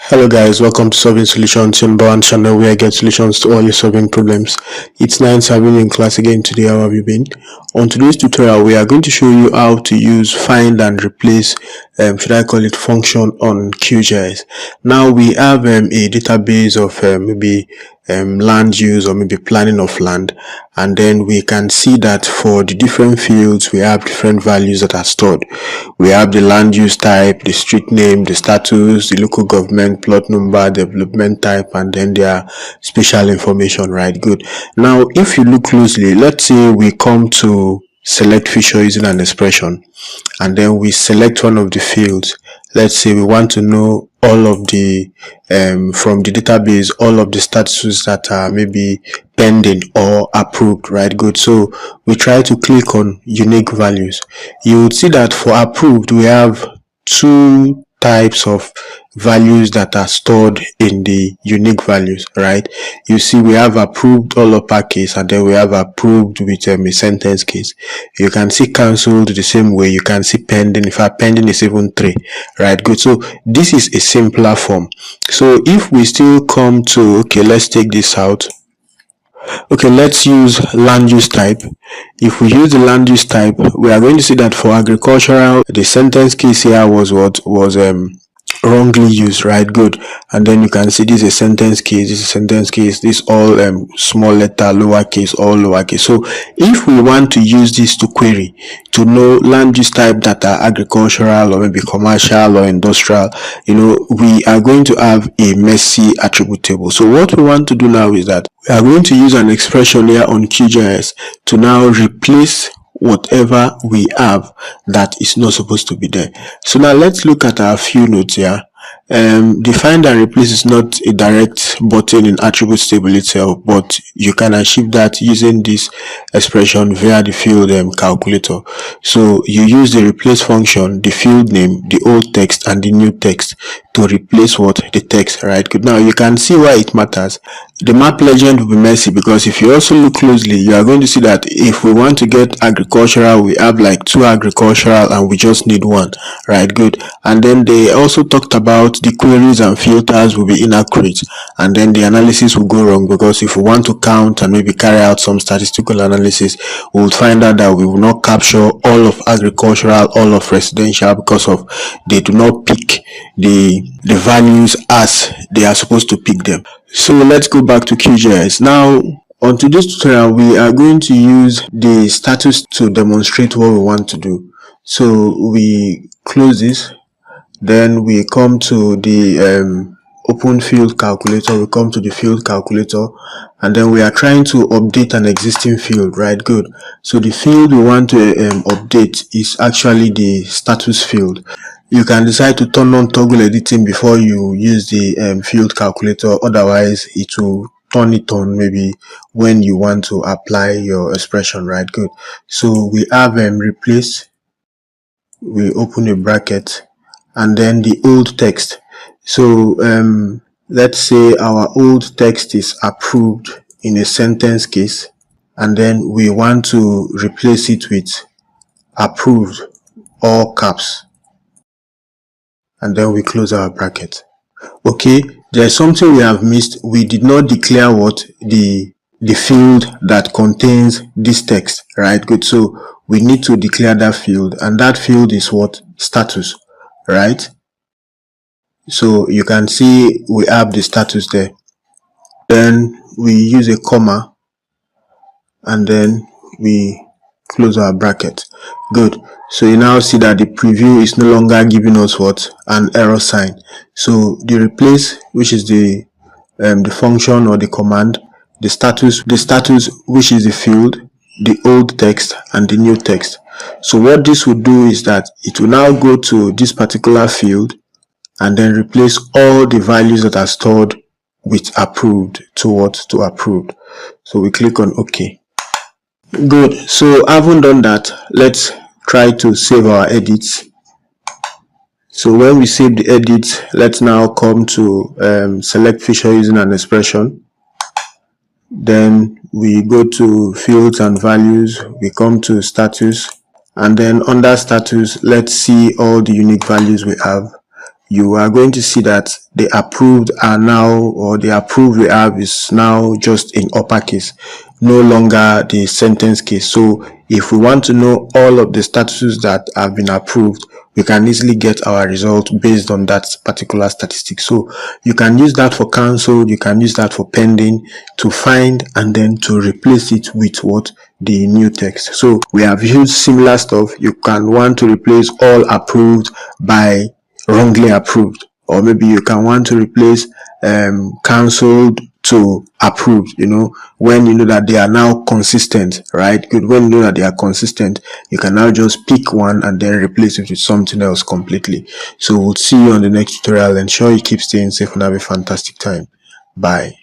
Hello guys, welcome to Solving Solutions in Bowen channel where I get solutions to all your solving problems. It's nice having you in class again today. How have you been? On today's tutorial, we are going to show you how to use find and replace, should I call it, function on QGIS. Now we have a database of maybe land use or maybe planning of land, and then we can see that for the different fields we have different values that are stored. We have the land use type, the street name, the status, the local government, plot number, development type, and then their special information. Right, good. Now if you look closely, let's say we come to select feature using an expression, and then we select one of the fields. Let's say we want to know all of the from the database, all of the statuses that are maybe pending or approved. Right, good. So we try to click on unique values. You would see that for approved we have two types of values that are stored in the unique values. Right, you see we have approved all uppercase, and then we have approved with a sentence case. You can see cancelled the same way. You can see pending. In fact, pending is even 3. Right, good. So this is a simpler form. So if we still come to, okay, let's take this out. Okay, let's use land use type. If we use the land use type, we are going to see that for agricultural, the sentence case here was wrongly used. Right, good. And then you can see this is a sentence case, this is a sentence case, this all small letter, lowercase, all lowercase. So if we want to use this to query to know land use type that are agricultural or maybe commercial or industrial, we are going to have a messy attribute table. So what we want to do now is that we are going to use an expression here on QGIS to now replace whatever we have that is not supposed to be there. So now let's look at our few notes here. The find and replace is not a direct button in attributes table itself, but you can achieve that using this expression via the field calculator. So you use the replace function, the field name, the old text and the new text to replace the text. Right, good. Now you can see why it matters. The map legend will be messy because if you also look closely, you are going to see that if we want to get agricultural, we have like 2 agricultural and we just need 1. Right, good. And then they also talked about the queries and filters will be inaccurate, and then the analysis will go wrong because if we want to count and maybe carry out some statistical analysis, we will find out that we will not capture all of agricultural, all of residential, because of they do not pick the values as they are supposed to pick them. So let's go back to QGIS. Now on today's tutorial, we are going to use the status to demonstrate what we want to do. So we close this, then we come to the open field calculator. We come to the field calculator, and then we are trying to update an existing field. Right, good. So the field we want to update is actually the status field. You can decide to turn on toggle editing before you use the field calculator, otherwise it will turn it on maybe when you want to apply your expression. Right, good. So we have replace, we open a bracket, and then the old text. So let's say our old text is approved in a sentence case, and then we want to replace it with approved, all caps, and then we close our bracket. Okay, there's something we have missed. We did not declare what the field that contains this text. Right, good. So we need to declare that field, and that field is what? Status. Right, so you can see we have the status there. Then we use a comma, and then we close our bracket. Good. So you now see that the preview is no longer giving us what? An error sign. So the replace, which is the function or the command, the status which is the field, the old text and the new text. So what this will do is that it will now go to this particular field and then replace all the values that are stored with approved to approved. So we click on OK. Good. So having done that, let's try to save our edits. So when we save the edits, let's now come to select feature using an expression. Then we go to fields and values, we come to status, and then under status, let's see all the unique values we have. you are going to see that the approved are now, or the approved we have is now just in uppercase, no longer the sentence case. So if we want to know all of the statuses that have been approved, we can easily get our result based on that particular statistic. So you can use that for cancelled, you can use that for pending, to find and then to replace it with what? The new text. So we have used similar stuff. You can want to replace all approved by wrongly approved, or maybe you can want to replace cancelled to approved. When you know that they are now consistent, right? Good. When you know that they are consistent, you can now just pick one and then replace it with something else completely. So we'll see you on the next tutorial. Ensure you keep staying safe and have a fantastic time. Bye.